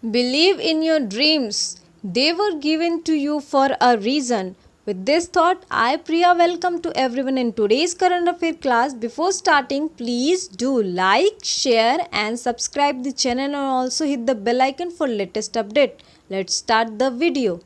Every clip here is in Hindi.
Believe in your dreams. They were given to you for a reason. With this thought, I, Priya, welcome to everyone in today's current affair class. Before starting, please do like, share, and subscribe the channel, and also hit the bell icon for latest update. Let's start the video.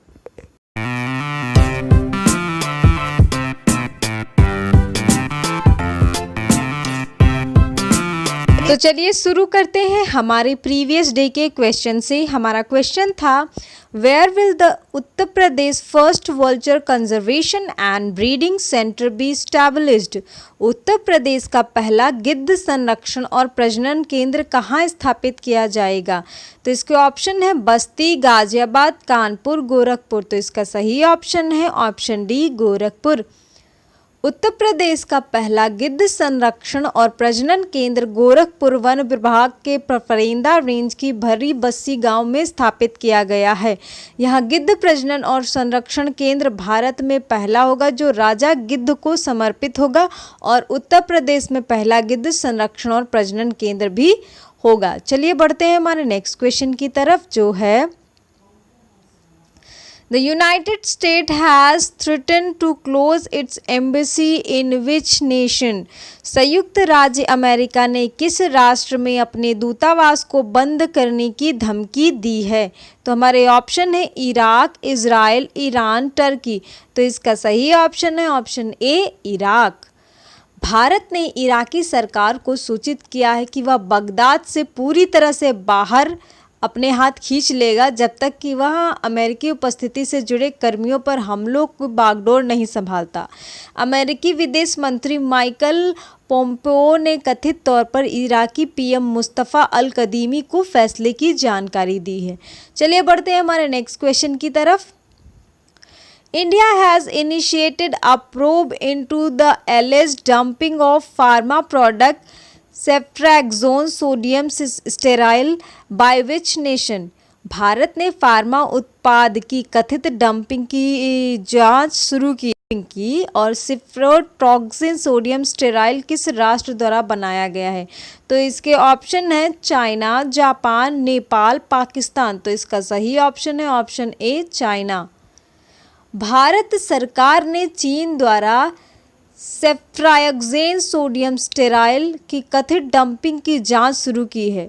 तो चलिए शुरू करते हैं हमारे प्रीवियस डे के क्वेश्चन से। हमारा क्वेश्चन था, where will the Uttar Pradesh first vulture conservation and breeding centre be established. Uttar Pradesh का पहला गिद्ध संरक्षण और प्रजनन केंद्र कहाँ स्थापित किया जाएगा। तो इसके ऑप्शन है बस्ती, गाजियाबाद, कानपुर, गोरखपुर। तो इसका सही ऑप्शन है ऑप्शन डी, गोरखपुर। उत्तर प्रदेश का पहला गिद्ध संरक्षण और प्रजनन केंद्र गोरखपुर वन विभाग के पफरेंदा रेंज की भरी बस्सी गांव में स्थापित किया गया है। यह गिद्ध प्रजनन और संरक्षण केंद्र भारत में पहला होगा जो राजा गिद्ध को समर्पित होगा, और उत्तर प्रदेश में पहला गिद्ध संरक्षण और प्रजनन केंद्र भी होगा। चलिए बढ़ते हैं हमारे नेक्स्ट क्वेश्चन की तरफ, जो है The United States has threatened to close its embassy in which nation? संयुक्त राज्य अमेरिका ने किस राष्ट्र में अपने दूतावास को बंद करने की धमकी दी है। तो हमारे ऑप्शन है इराक, इजराइल, ईरान, टर्की। तो इसका सही ऑप्शन है ऑप्शन ए, इराक। भारत ने इराकी सरकार को सूचित किया है कि वह बगदाद से पूरी तरह से बाहर अपने हाथ खींच लेगा जब तक कि वह अमेरिकी उपस्थिति से जुड़े कर्मियों पर हमलों को बागडोर नहीं संभालता। अमेरिकी विदेश मंत्री माइकल पोम्पेओ ने कथित तौर पर इराकी पीएम मुस्तफ़ा अल कदीमी को फैसले की जानकारी दी है। चलिए बढ़ते हैं हमारे नेक्स्ट क्वेश्चन की तरफ। India has initiated a probe into the alleged dumping of pharma product ceftriaxone sodium sterile by which nation. Bharat ने फार्मा उत्पाद की कथित डंपिंग की जांच शुरू की और सिफ्रोट्रॉक्सिन सोडियम स्टेराइल किस राष्ट्र द्वारा बनाया गया है। तो इसके ऑप्शन है चाइना, जापान, नेपाल, पाकिस्तान। तो इसका सही ऑप्शन है ऑप्शन ए, चाइना। भारत सरकार ने चीन द्वारा सेफ्ट्राक्सोन सोडियम स्टेराइल की कथित डंपिंग की जांच शुरू की है।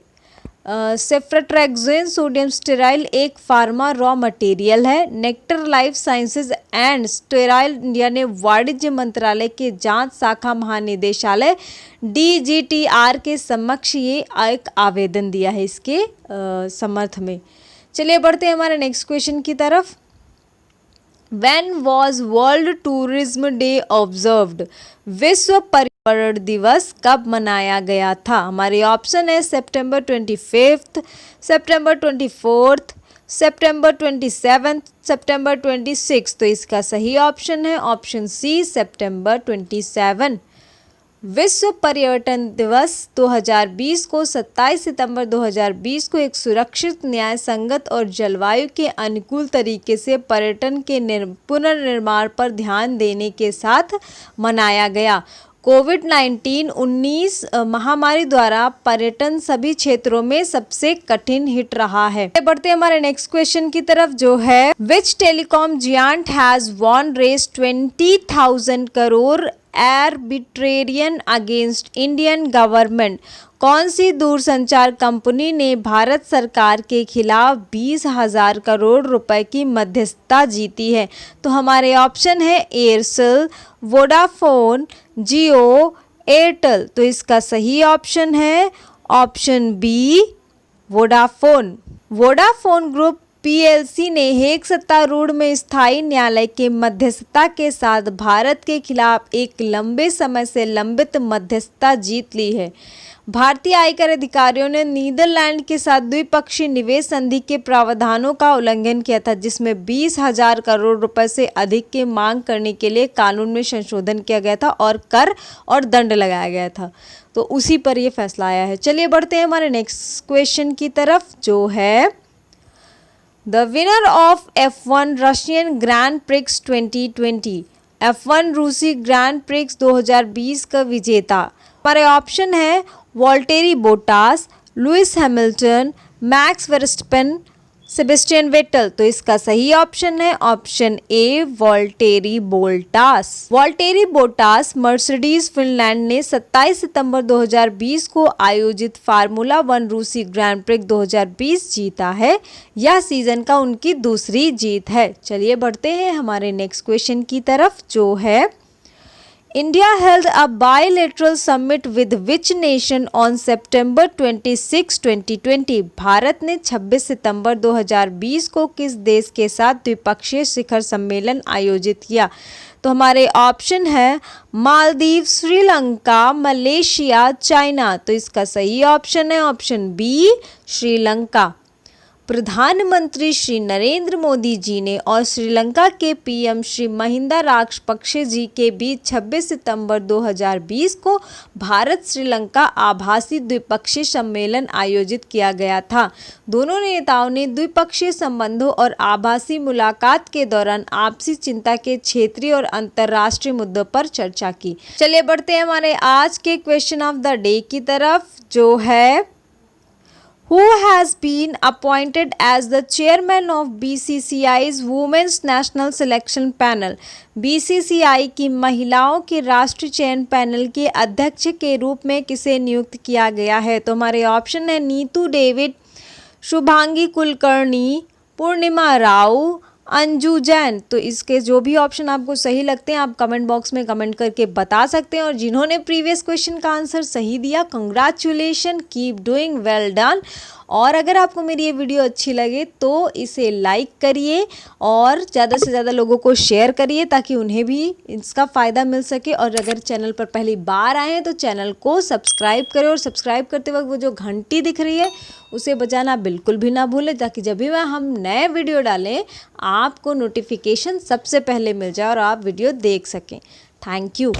सेफ्ट्राक्सोन सोडियम स्टेराइल एक फार्मा रॉ मटेरियल है। Nectar life sciences and sterile India ने वाणिज्य मंत्रालय के जांच शाखा महानिदेशालय DGTR के समक्ष ये एक आवेदन दिया है इसके समर्थ में। चलिए बढ़ते हैं हमारे नेक्स्ट क्वेश्चन की तरफ। When was World Tourism Day observed? विश्व पर्यावरण दिवस कब मनाया गया था। हमारे ऑप्शन है सितंबर 25, सितंबर 24, सितंबर 27, सितंबर 26। तो इसका सही ऑप्शन है ऑप्शन सी, सितंबर 27। विश्व पर्यटन दिवस 2020 को 27 सितंबर 2020 को एक सुरक्षित, न्याय संगत और जलवायु के अनुकूल तरीके से पर्यटन के पुनर्निर्माण पर ध्यान देने के साथ मनाया गया। कोविड-19 महामारी द्वारा पर्यटन सभी क्षेत्रों में सबसे कठिन हिट रहा है। बढ़ते हैं हमारे नेक्स्ट क्वेश्चन की तरफ, जो है which telecom giant has won रेस 20,000 crore arbitration against Indian government. कौन सी दूरसंचार कंपनी ने भारत सरकार के खिलाफ 20,000 करोड़ रुपए की मध्यस्थता जीती है। तो हमारे ऑप्शन है एयरसेल, वोडाफोन, जियो, एयरटेल। तो इसका सही ऑप्शन है option B, Vodafone. Vodafone group PLC ने हेग सत्तारूढ़ में स्थायी न्यायालय के मध्यस्थता के साथ भारत के खिलाफ एक लंबे समय से लंबित मध्यस्थता जीत ली है। भारतीय आयकर अधिकारियों ने नीदरलैंड के साथ द्विपक्षीय निवेश संधि के प्रावधानों का उल्लंघन किया था, जिसमें 20,000 करोड़ रुपए से अधिक की मांग करने के लिए कानून में संशोधन किया गया था और कर और दंड लगाया गया था। तो उसी पर यह फैसला आया है। चलिए बढ़ते हैं हमारे नेक्स्ट क्वेश्चन की तरफ, जो है the winner of F1 Russian grand prix 2020। F1 रूसी ग्रैंड प्रिक्स 2020 का विजेता। हमारे ऑप्शन है Valtteri Bottas, Lewis Hamilton, Max Verstappen, Sebastian Vettel. तो इसका सही ऑप्शन है option A Valtteri Bottas. Valtteri Bottas Mercedes Finland ने 27 सितंबर 2020 को आयोजित फार्मूला 1 रूसी ग्रैंड प्रिक्स 2020 जीता है। यह सीजन का उनकी दूसरी जीत है। चलिए बढ़ते हैं हमारे नेक्स्ट क्वेश्चन की तरफ, जो है India held a bilateral summit with which nation on September 26, 2020? Bharat ने 26 सितंबर 2020 को किस देश के साथ द्विपक्षीय शिखर सम्मेलन आयोजित किया? तो हमारे ऑप्शन है मालदीव, श्रीलंका, मलेशिया, चाइना। तो इसका सही ऑप्शन है ऑप्शन बी श्रीलंका। प्रधानमंत्री श्री नरेंद्र मोदी जी ने और श्रीलंका के पीएम श्री महिंदा राजपक्षे जी के बीच 26 सितंबर 2020 को भारत श्रीलंका आभासी द्विपक्षीय सम्मेलन आयोजित किया गया था। दोनों नेताओं ने द्विपक्षीय संबंधों और आभासी मुलाकात के दौरान आपसी चिंता के क्षेत्रीय और अंतर्राष्ट्रीय मुद्दों पर चर्चा की। चलिए बढ़ते हैं हमारे आज के क्वेश्चन ऑफ द डे की तरफ, जो है Who has been appointed as the chairman of BCCI's Women's National Selection Panel? BCCI की महिलाओं के राष्ट्रीय चयन पैनल के अध्यक्ष के रूप में किसे नियुक्त किया गया है? तो हमारे ऑप्शन है नीतू डेविड, शुभांगी कुलकर्णी, पूर्णिमा राव, अंजू जैन। तो इसके जो भी ऑप्शन आपको सही लगते हैं आप कमेंट बॉक्स में कमेंट करके बता सकते हैं। और जिन्होंने प्रीवियस क्वेश्चन का आंसर सही दिया, congratulation, keep doing, well done. और अगर आपको मेरी ये वीडियो अच्छी लगे तो इसे लाइक करिए और ज़्यादा से ज़्यादा लोगों को शेयर करिए ताकि उन्हें भी इसका फ़ायदा मिल सके। और अगर चैनल पर पहली बार आए हैं तो चैनल को सब्सक्राइब करें और सब्सक्राइब करते वक्त वो जो घंटी दिख रही है उसे बजाना बिल्कुल भी ना भूलें, ताकि जब भी हम नए वीडियो डालें आपको नोटिफिकेशन सबसे पहले मिल जाए और आप वीडियो देख सकें। Thank you.